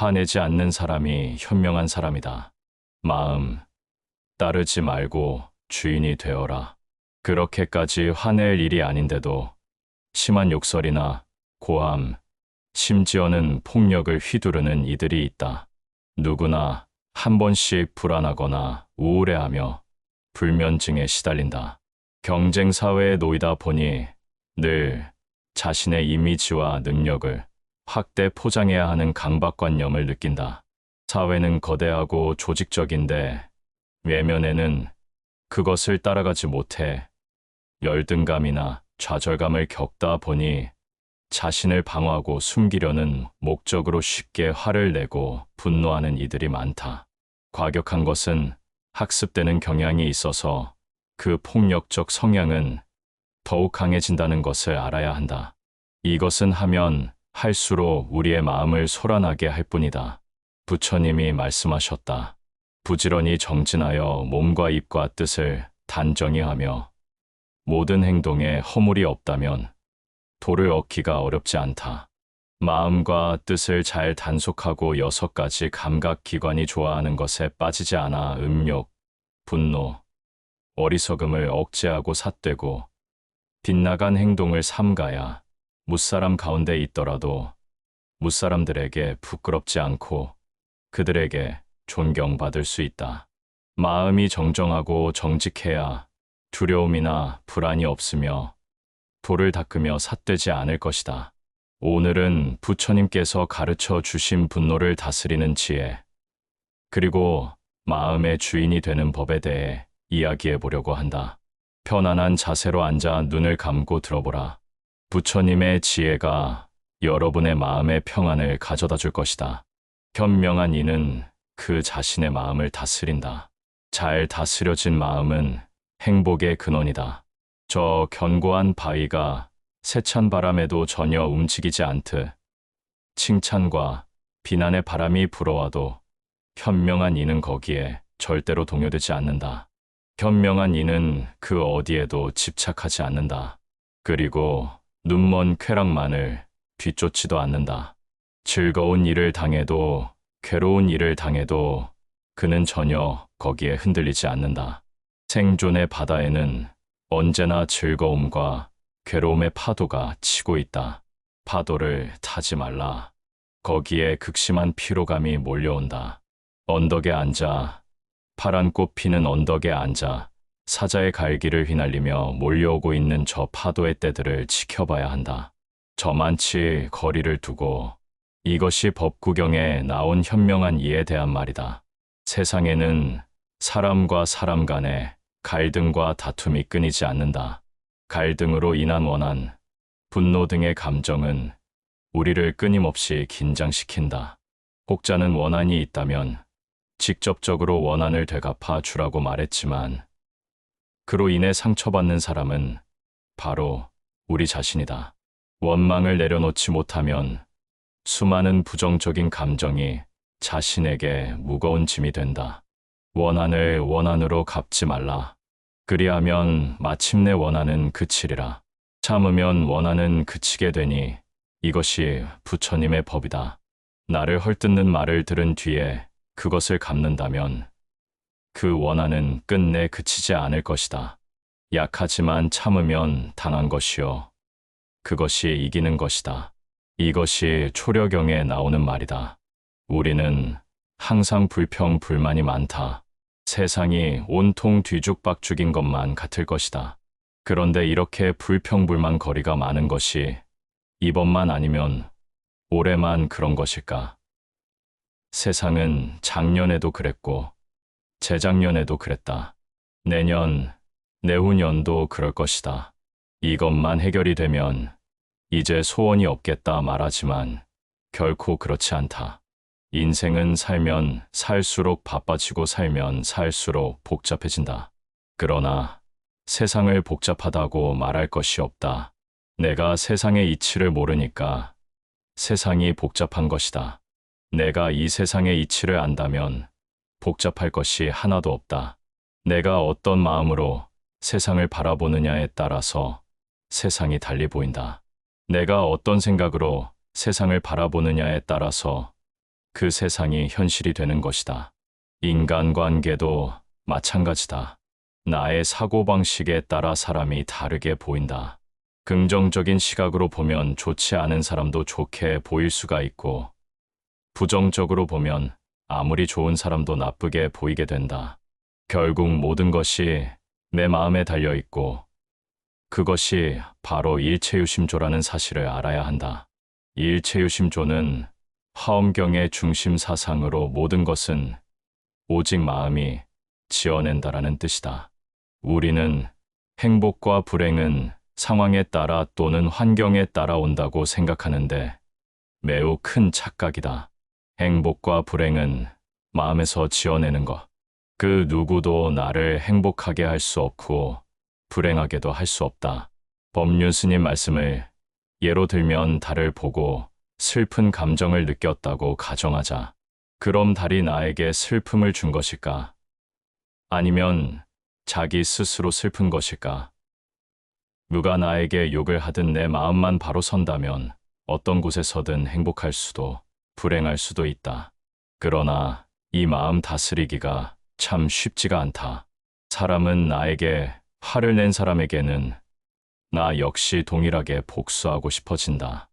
화내지 않는 사람이 현명한 사람이다. 마음 따르지 말고 주인이 되어라. 그렇게까지 화낼 일이 아닌데도 심한 욕설이나 고함, 심지어는 폭력을 휘두르는 이들이 있다. 누구나 한 번씩 불안하거나 우울해하며 불면증에 시달린다. 경쟁 사회에 놓이다 보니 늘 자신의 이미지와 능력을 확대 포장해야 하는 강박관념을 느낀다. 사회는 거대하고 조직적인데 외면에는 그것을 따라가지 못해 열등감이나 좌절감을 겪다 보니 자신을 방어하고 숨기려는 목적으로 쉽게 화를 내고 분노하는 이들이 많다. 과격한 것은 학습되는 경향이 있어서 그 폭력적 성향은 더욱 강해진다는 것을 알아야 한다. 이것은 하면 할수록 우리의 마음을 소란하게 할 뿐이다. 부처님이 말씀하셨다. 부지런히 정진하여 몸과 입과 뜻을 단정히 하며 모든 행동에 허물이 없다면 도를 얻기가 어렵지 않다. 마음과 뜻을 잘 단속하고 6가지 감각기관이 좋아하는 것에 빠지지 않아 음욕, 분노, 어리석음을 억제하고 삿되고 빗나간 행동을 삼가야 무사람 가운데 있더라도 무사람들에게 부끄럽지 않고 그들에게 존경받을 수 있다. 마음이 정정하고 정직해야 두려움이나 불안이 없으며 도를 닦으며 삿되지 않을 것이다. 오늘은 부처님께서 가르쳐 주신 분노를 다스리는 지혜, 그리고 마음의 주인이 되는 법에 대해 이야기해 보려고 한다. 편안한 자세로 앉아 눈을 감고 들어보라. 부처님의 지혜가 여러분의 마음의 평안을 가져다 줄 것이다. 현명한 이는 그 자신의 마음을 다스린다. 잘 다스려진 마음은 행복의 근원이다. 저 견고한 바위가 세찬 바람에도 전혀 움직이지 않듯 칭찬과 비난의 바람이 불어와도 현명한 이는 거기에 절대로 동요되지 않는다. 현명한 이는 그 어디에도 집착하지 않는다. 그리고 눈먼 쾌락만을 뒤쫓지도 않는다. 즐거운 일을 당해도 괴로운 일을 당해도 그는 전혀 거기에 흔들리지 않는다. 생존의 바다에는 언제나 즐거움과 괴로움의 파도가 치고 있다. 파도를 타지 말라. 거기에 극심한 피로감이 몰려온다. 언덕에 앉아, 파란 꽃 피는 언덕에 앉아 사자의 갈기를 휘날리며 몰려오고 있는 저 파도의 때들을 지켜봐야 한다. 저만치 거리를 두고 이것이 법구경에 나온 현명한 이에 대한 말이다. 세상에는 사람과 사람 간에 갈등과 다툼이 끊이지 않는다. 갈등으로 인한 원한, 분노 등의 감정은 우리를 끊임없이 긴장시킨다. 혹자는 원한이 있다면 직접적으로 원한을 되갚아 주라고 말했지만 그로 인해 상처받는 사람은 바로 우리 자신이다. 원망을 내려놓지 못하면 수많은 부정적인 감정이 자신에게 무거운 짐이 된다. 원한을 원한으로 갚지 말라. 그리하면 마침내 원한은 그치리라. 참으면 원한은 그치게 되니 이것이 부처님의 법이다. 나를 헐뜯는 말을 들은 뒤에 그것을 갚는다면 그 원한은 끝내 그치지 않을 것이다. 약하지만 참으면 당한 것이요. 그것이 이기는 것이다. 이것이 초려경에 나오는 말이다. 우리는 항상 불평, 불만이 많다. 세상이 온통 뒤죽박죽인 것만 같을 것이다. 그런데 이렇게 불평불만 거리가 많은 것이 이번만 아니면 올해만 그런 것일까? 세상은 작년에도 그랬고 재작년에도 그랬다. 내년, 내후년도 그럴 것이다. 이것만 해결이 되면 이제 소원이 없겠다 말하지만 결코 그렇지 않다. 인생은 살면 살수록 바빠지고 살면 살수록 복잡해진다. 그러나 세상을 복잡하다고 말할 것이 없다. 내가 세상의 이치를 모르니까 세상이 복잡한 것이다. 내가 이 세상의 이치를 안다면 복잡할 것이 하나도 없다. 내가 어떤 마음으로 세상을 바라보느냐에 따라서 세상이 달리 보인다. 내가 어떤 생각으로 세상을 바라보느냐에 따라서 그 세상이 현실이 되는 것이다. 인간관계도 마찬가지다. 나의 사고방식에 따라 사람이 다르게 보인다. 긍정적인 시각으로 보면 좋지 않은 사람도 좋게 보일 수가 있고, 부정적으로 보면 아무리 좋은 사람도 나쁘게 보이게 된다. 결국 모든 것이 내 마음에 달려 있고, 그것이 바로 일체유심조라는 사실을 알아야 한다. 일체유심조는 화엄경의 중심 사상으로 모든 것은 오직 마음이 지어낸다라는 뜻이다. 우리는 행복과 불행은 상황에 따라 또는 환경에 따라 온다고 생각하는데 매우 큰 착각이다. 행복과 불행은 마음에서 지어내는 것. 그 누구도 나를 행복하게 할 수 없고 불행하게도 할 수 없다. 법륜 스님 말씀을 예로 들면 달을 보고 슬픈 감정을 느꼈다고 가정하자. 그럼 달이 나에게 슬픔을 준 것일까? 아니면 자기 스스로 슬픈 것일까? 누가 나에게 욕을 하든 내 마음만 바로 선다면 어떤 곳에서든 행복할 수도 불행할 수도 있다. 그러나 이 마음 다스리기가 참 쉽지가 않다. 사람은 나에게 화를 낸 사람에게는 나 역시 동일하게 복수하고 싶어진다.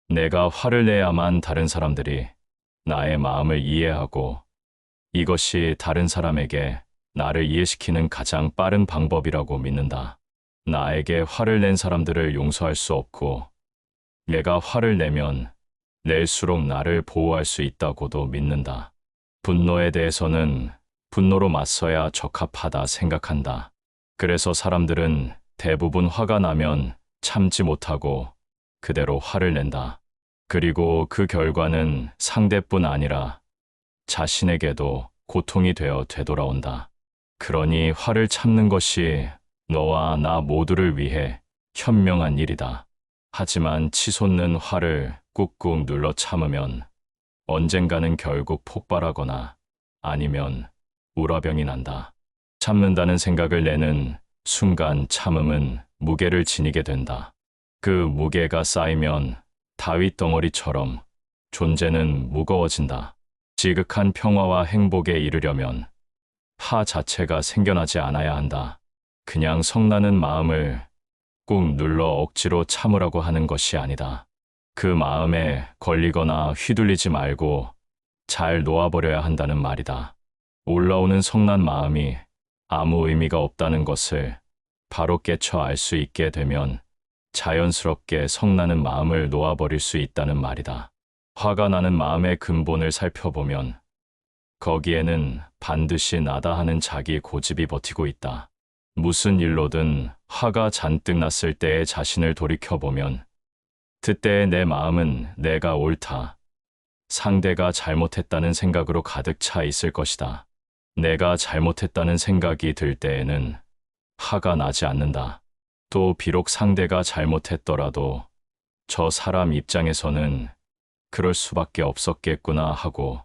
내가 화를 내야만 다른 사람들이 나의 마음을 이해하고 이것이 다른 사람에게 나를 이해시키는 가장 빠른 방법이라고 믿는다. 나에게 화를 낸 사람들을 용서할 수 없고 내가 화를 내면 낼수록 나를 보호할 수 있다고도 믿는다. 분노에 대해서는 분노로 맞서야 적합하다 생각한다. 그래서 사람들은 대부분 화가 나면 참지 못하고 그대로 화를 낸다. 그리고 그 결과는 상대뿐 아니라 자신에게도 고통이 되어 되돌아온다. 그러니 화를 참는 것이 너와 나 모두를 위해 현명한 일이다. 하지만 치솟는 화를 꾹꾹 눌러 참으면 언젠가는 결국 폭발하거나 아니면 우라병이 난다. 참는다는 생각을 내는 순간 참음은 무게를 지니게 된다. 그 무게가 쌓이면 다윗 덩어리처럼 존재는 무거워진다. 지극한 평화와 행복에 이르려면 화 자체가 생겨나지 않아야 한다. 그냥 성나는 마음을 꾹 눌러 억지로 참으라고 하는 것이 아니다. 그 마음에 걸리거나 휘둘리지 말고 잘 놓아버려야 한다는 말이다. 올라오는 성난 마음이 아무 의미가 없다는 것을 바로 깨쳐 알 수 있게 되면 자연스럽게 성나는 마음을 놓아버릴 수 있다는 말이다. 화가 나는 마음의 근본을 살펴보면 거기에는 반드시 나다 하는 자기 고집이 버티고 있다. 무슨 일로든 화가 잔뜩 났을 때의 자신을 돌이켜보면 그때의 내 마음은 내가 옳다, 상대가 잘못했다는 생각으로 가득 차 있을 것이다. 내가 잘못했다는 생각이 들 때에는 화가 나지 않는다. 또 비록 상대가 잘못했더라도 저 사람 입장에서는 그럴 수밖에 없었겠구나 하고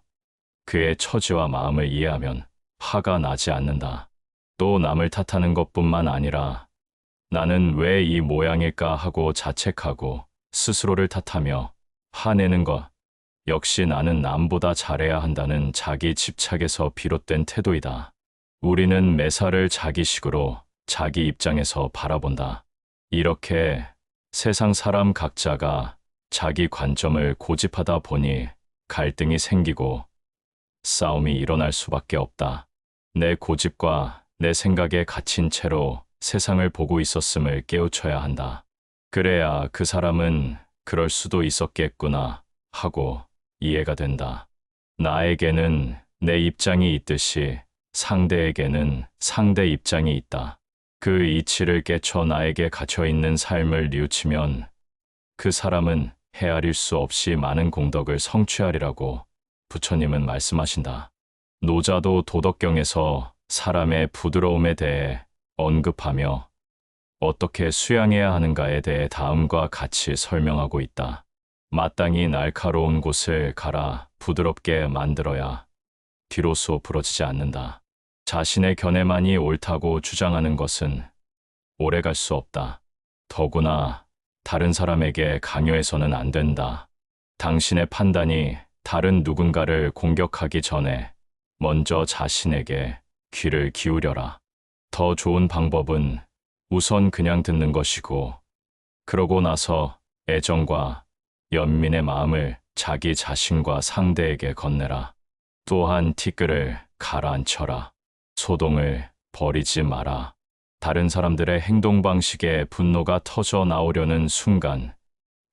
그의 처지와 마음을 이해하면 화가 나지 않는다. 또 남을 탓하는 것뿐만 아니라 나는 왜 이 모양일까 하고 자책하고 스스로를 탓하며 화내는 것 역시 나는 남보다 잘해야 한다는 자기 집착에서 비롯된 태도이다. 우리는 매사를 자기식으로 자기 입장에서 바라본다. 이렇게 세상 사람 각자가 자기 관점을 고집하다 보니 갈등이 생기고 싸움이 일어날 수밖에 없다. 내 고집과 내 생각에 갇힌 채로 세상을 보고 있었음을 깨우쳐야 한다. 그래야 그 사람은 그럴 수도 있었겠구나 하고 이해가 된다. 나에게는 내 입장이 있듯이 상대에게는 상대 입장이 있다. 그 이치를 깨쳐 나에게 갇혀있는 삶을 뉘우치면 그 사람은 헤아릴 수 없이 많은 공덕을 성취하리라고 부처님은 말씀하신다. 노자도 도덕경에서 사람의 부드러움에 대해 언급하며 어떻게 수양해야 하는가에 대해 다음과 같이 설명하고 있다. 마땅히 날카로운 곳을 갈아 부드럽게 만들어야 비로소 부러지지 않는다. 자신의 견해만이 옳다고 주장하는 것은 오래갈 수 없다. 더구나 다른 사람에게 강요해서는 안 된다. 당신의 판단이 다른 누군가를 공격하기 전에 먼저 자신에게 귀를 기울여라. 더 좋은 방법은 우선 그냥 듣는 것이고, 그러고 나서 애정과 연민의 마음을 자기 자신과 상대에게 건네라. 또한 티끌을 가라앉혀라. 소동을 버리지 마라. 다른 사람들의 행동 방식에 분노가 터져 나오려는 순간,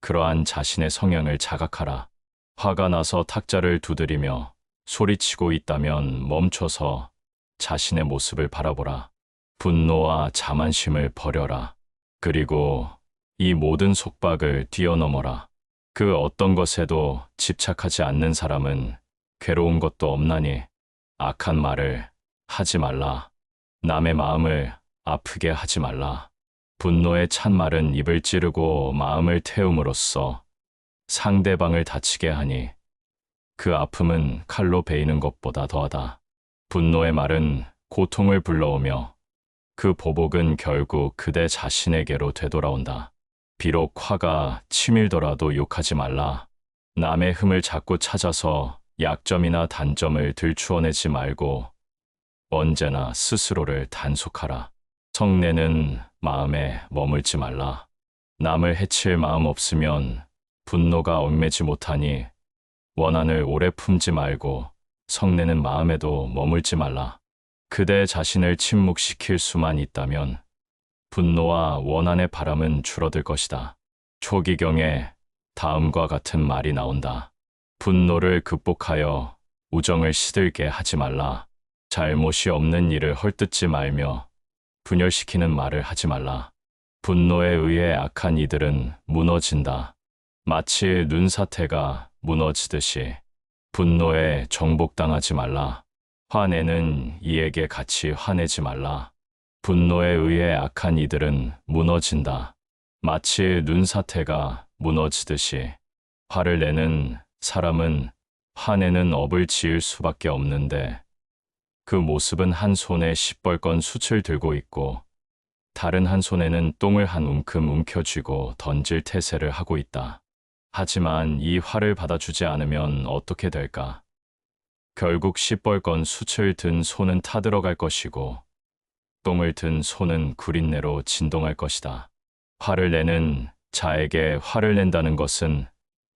그러한 자신의 성향을 자각하라. 화가 나서 탁자를 두드리며 소리치고 있다면 멈춰서 자신의 모습을 바라보라. 분노와 자만심을 버려라. 그리고 이 모든 속박을 뛰어넘어라. 그 어떤 것에도 집착하지 않는 사람은 괴로운 것도 없나니 악한 말을 하지 말라. 남의 마음을 아프게 하지 말라. 분노에 찬 말은 입을 찌르고 마음을 태움으로써 상대방을 다치게 하니 그 아픔은 칼로 베이는 것보다 더하다. 분노의 말은 고통을 불러오며 그 보복은 결국 그대 자신에게로 되돌아온다. 비록 화가 치밀더라도 욕하지 말라. 남의 흠을 자꾸 찾아서 약점이나 단점을 들추어내지 말고 언제나 스스로를 단속하라. 성내는 마음에 머물지 말라. 남을 해칠 마음 없으면 분노가 얽매지 못하니 원한을 오래 품지 말고 성내는 마음에도 머물지 말라. 그대 자신을 침묵시킬 수만 있다면 분노와 원한의 바람은 줄어들 것이다. 초기경에 다음과 같은 말이 나온다. 분노를 극복하여 우정을 시들게 하지 말라. 잘못이 없는 일을 헐뜯지 말며 분열시키는 말을 하지 말라. 분노에 의해 악한 이들은 무너진다. 마치 눈사태가 무너지듯이 분노에 정복당하지 말라. 화내는 이에게 같이 화내지 말라. 분노에 의해 악한 이들은 무너진다. 마치 눈사태가 무너지듯이 화를 내는 사람은 화내는 업을 지을 수밖에 없는데 그 모습은 한 손에 시뻘건 숯을 들고 있고 다른 한 손에는 똥을 한 움큼 움켜쥐고 던질 태세를 하고 있다. 하지만 이 화를 받아주지 않으면 어떻게 될까? 결국 시뻘건 숯을 든 손은 타들어갈 것이고 똥을 든 손은 구린내로 진동할 것이다. 화를 내는 자에게 화를 낸다는 것은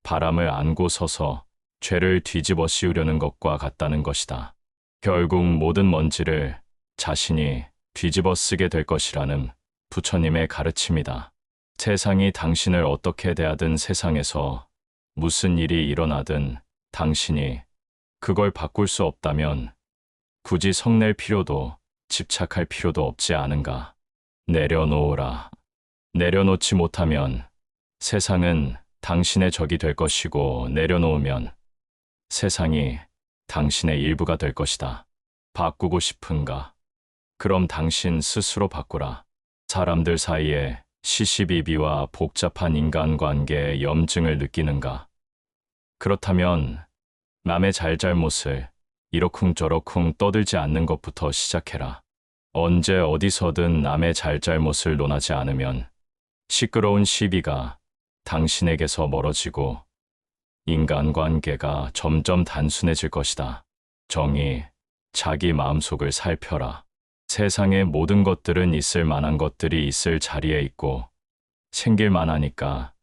바람을 안고 서서 죄를 뒤집어 씌우려는 것과 같다는 것이다. 결국 모든 먼지를 자신이 뒤집어 쓰게 될 것이라는 부처님의 가르침이다. 세상이 당신을 어떻게 대하든 세상에서 무슨 일이 일어나든 당신이 그걸 바꿀 수 없다면 굳이 성낼 필요도 집착할 필요도 없지 않은가. 내려놓으라. 내려놓지 못하면 세상은 당신의 적이 될 것이고 내려놓으면 세상이 당신의 일부가 될 것이다. 바꾸고 싶은가? 그럼 당신 스스로 바꾸라. 사람들 사이에 시시비비와 복잡한 인간관계의 염증을 느끼는가? 그렇다면 남의 잘잘못을 이러쿵저러쿵 떠들지 않는 것부터 시작해라. 언제 어디서든 남의 잘잘못을 논하지 않으면 시끄러운 시비가 당신에게서 멀어지고 인간관계가 점점 단순해질 것이다. 정의, 자기 마음속을 살펴라. 세상의 모든 것들은 있을 만한 것들이 있을 자리에 있고 생길 만하니까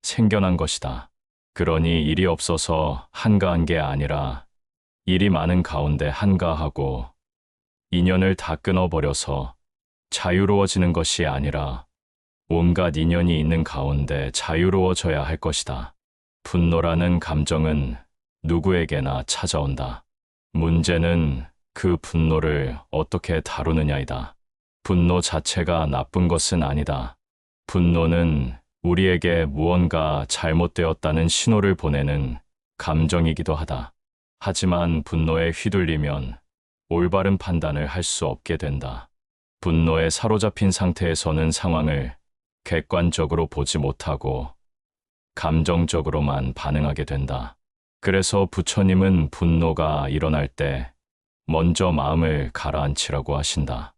생겨난 것이다. 그러니 일이 없어서 한가한 게 아니라 일이 많은 가운데 한가하고 인연을 다 끊어버려서 자유로워지는 것이 아니라 온갖 인연이 있는 가운데 자유로워져야 할 것이다. 분노라는 감정은 누구에게나 찾아온다. 문제는 그 분노를 어떻게 다루느냐이다. 분노 자체가 나쁜 것은 아니다. 분노는 우리에게 무언가 잘못되었다는 신호를 보내는 감정이기도 하다. 하지만 분노에 휘둘리면 올바른 판단을 할 수 없게 된다. 분노에 사로잡힌 상태에서는 상황을 객관적으로 보지 못하고 감정적으로만 반응하게 된다. 그래서 부처님은 분노가 일어날 때 먼저 마음을 가라앉히라고 하신다.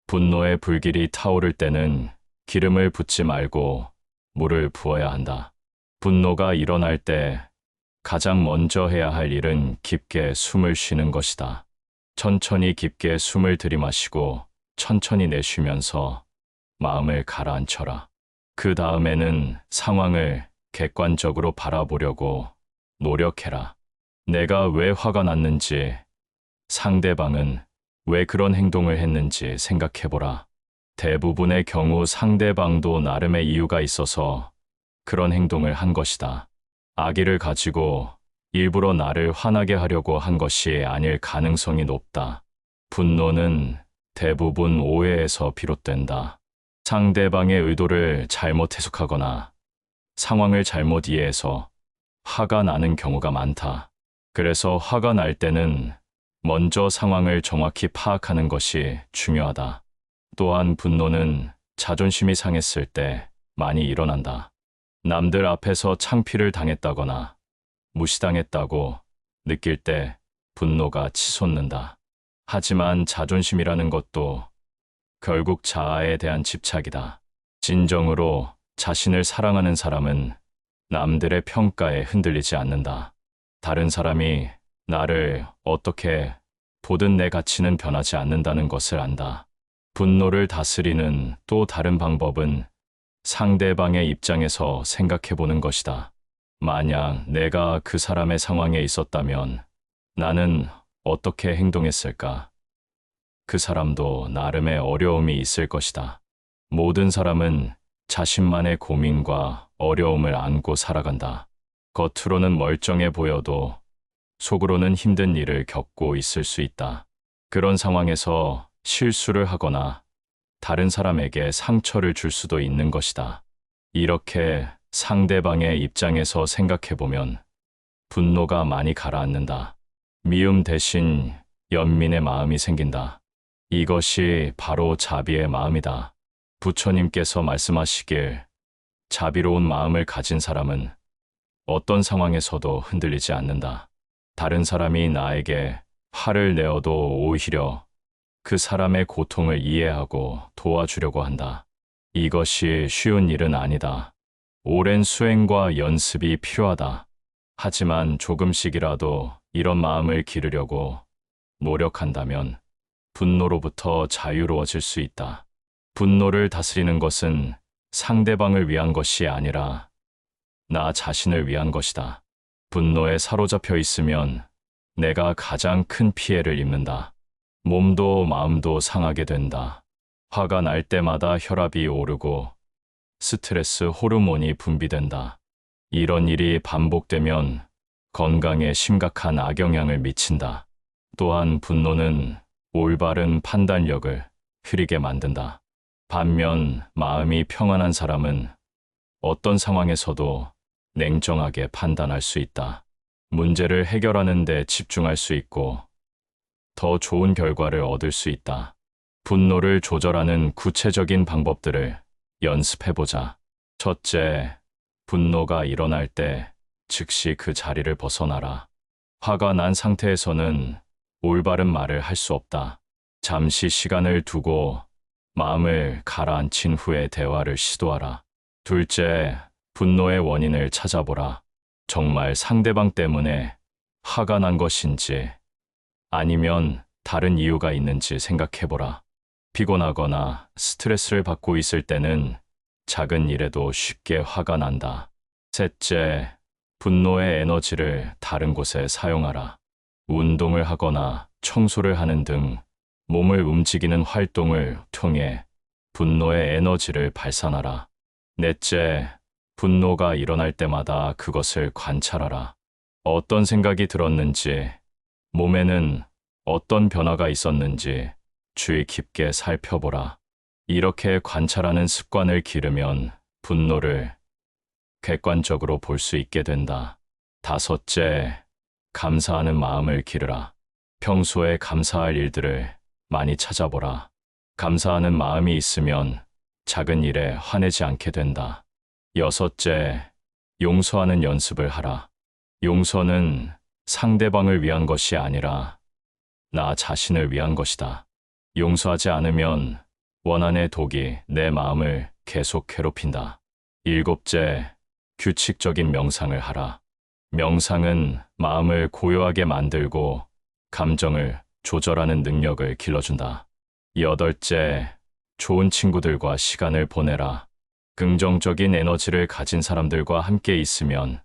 분노의 불길이 타오를 때는 기름을 붓지 말고 물을 부어야 한다. 분노가 일어날 때 가장 먼저 해야 할 일은 깊게 숨을 쉬는 것이다. 천천히 깊게 숨을 들이마시고 천천히 내쉬면서 마음을 가라앉혀라. 그 다음에는 상황을 객관적으로 바라보려고 노력해라. 내가 왜 화가 났는지, 상대방은 왜 그런 행동을 했는지 생각해보라. 대부분의 경우 상대방도 나름의 이유가 있어서 그런 행동을 한 것이다. 악의를 가지고 일부러 나를 화나게 하려고 한 것이 아닐 가능성이 높다. 분노는 대부분 오해에서 비롯된다. 상대방의 의도를 잘못 해석하거나 상황을 잘못 이해해서 화가 나는 경우가 많다. 그래서 화가 날 때는 먼저 상황을 정확히 파악하는 것이 중요하다. 또한 분노는 자존심이 상했을 때 많이 일어난다. 남들 앞에서 창피를 당했다거나 무시당했다고 느낄 때 분노가 치솟는다. 하지만 자존심이라는 것도 결국 자아에 대한 집착이다. 진정으로 자신을 사랑하는 사람은 남들의 평가에 흔들리지 않는다. 다른 사람이 나를 어떻게 보든 내 가치는 변하지 않는다는 것을 안다. 분노를 다스리는 또 다른 방법은 상대방의 입장에서 생각해 보는 것이다. 만약 내가 그 사람의 상황에 있었다면 나는 어떻게 행동했을까? 그 사람도 나름의 어려움이 있을 것이다. 모든 사람은 자신만의 고민과 어려움을 안고 살아간다. 겉으로는 멀쩡해 보여도 속으로는 힘든 일을 겪고 있을 수 있다. 그런 상황에서 실수를 하거나 다른 사람에게 상처를 줄 수도 있는 것이다. 이렇게 상대방의 입장에서 생각해보면 분노가 많이 가라앉는다. 미움 대신 연민의 마음이 생긴다. 이것이 바로 자비의 마음이다. 부처님께서 말씀하시길 자비로운 마음을 가진 사람은 어떤 상황에서도 흔들리지 않는다. 다른 사람이 나에게 화를 내어도 오히려 그 사람의 고통을 이해하고 도와주려고 한다. 이것이 쉬운 일은 아니다. 오랜 수행과 연습이 필요하다. 하지만 조금씩이라도 이런 마음을 기르려고 노력한다면 분노로부터 자유로워질 수 있다. 분노를 다스리는 것은 상대방을 위한 것이 아니라 나 자신을 위한 것이다. 분노에 사로잡혀 있으면 내가 가장 큰 피해를 입는다. 몸도 마음도 상하게 된다. 화가 날 때마다 혈압이 오르고 스트레스 호르몬이 분비된다. 이런 일이 반복되면 건강에 심각한 악영향을 미친다. 또한 분노는 올바른 판단력을 흐리게 만든다. 반면 마음이 평안한 사람은 어떤 상황에서도 냉정하게 판단할 수 있다. 문제를 해결하는 데 집중할 수 있고 더 좋은 결과를 얻을 수 있다. 분노를 조절하는 구체적인 방법들을 연습해보자. 첫째, 분노가 일어날 때 즉시 그 자리를 벗어나라. 화가 난 상태에서는 올바른 말을 할 수 없다. 잠시 시간을 두고 마음을 가라앉힌 후에 대화를 시도하라. 둘째, 분노의 원인을 찾아보라. 정말 상대방 때문에 화가 난 것인지 아니면 다른 이유가 있는지 생각해보라. 피곤하거나 스트레스를 받고 있을 때는 작은 일에도 쉽게 화가 난다. 셋째, 분노의 에너지를 다른 곳에 사용하라. 운동을 하거나 청소를 하는 등 몸을 움직이는 활동을 통해 분노의 에너지를 발산하라. 넷째, 분노가 일어날 때마다 그것을 관찰하라. 어떤 생각이 들었는지, 몸에는 어떤 변화가 있었는지 주의 깊게 살펴보라. 이렇게 관찰하는 습관을 기르면 분노를 객관적으로 볼 수 있게 된다. 다섯째, 감사하는 마음을 기르라. 평소에 감사할 일들을 많이 찾아보라. 감사하는 마음이 있으면 작은 일에 화내지 않게 된다. 여섯째, 용서하는 연습을 하라. 용서는 상대방을 위한 것이 아니라 나 자신을 위한 것이다. 용서하지 않으면 원한의 독이 내 마음을 계속 괴롭힌다. 일곱째, 규칙적인 명상을 하라. 명상은 마음을 고요하게 만들고 감정을 조절하는 능력을 길러준다. 여덟째, 좋은 친구들과 시간을 보내라. 긍정적인 에너지를 가진 사람들과 함께 있으면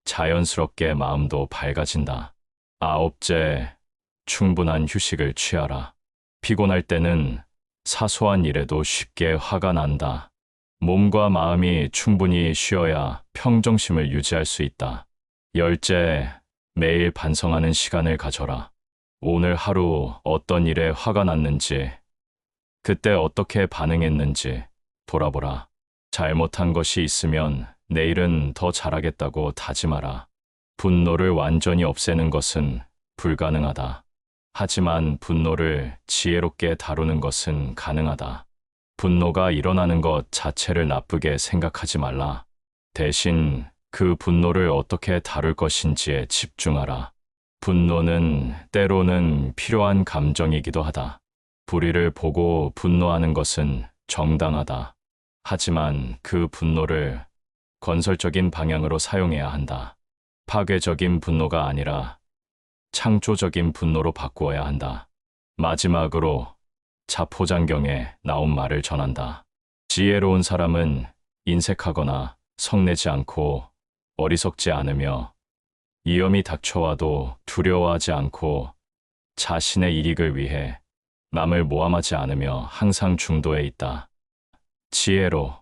자연스럽게 마음도 밝아진다. 아홉째, 충분한 휴식을 취하라. 피곤할 때는 사소한 일에도 쉽게 화가 난다. 몸과 마음이 충분히 쉬어야 평정심을 유지할 수 있다. 열째, 매일 반성하는 시간을 가져라. 오늘 하루 어떤 일에 화가 났는지, 그때 어떻게 반응했는지 돌아보라. 잘못한 것이 있으면 내일은 더 잘하겠다고 다짐하라. 분노를 완전히 없애는 것은 불가능하다. 하지만 분노를 지혜롭게 다루는 것은 가능하다. 분노가 일어나는 것 자체를 나쁘게 생각하지 말라. 대신 그 분노를 어떻게 다룰 것인지에 집중하라. 분노는 때로는 필요한 감정이기도 하다. 불의를 보고 분노하는 것은 정당하다. 하지만 그 분노를 건설적인 방향으로 사용해야 한다. 파괴적인 분노가 아니라 창조적인 분노로 바꾸어야 한다. 마지막으로 자포장경에 나온 말을 전한다. 지혜로운 사람은 인색하거나 성내지 않고 어리석지 않으며 위험이 닥쳐와도 두려워하지 않고 자신의 이익을 위해 남을 모함하지 않으며 항상 중도에 있다. 지혜로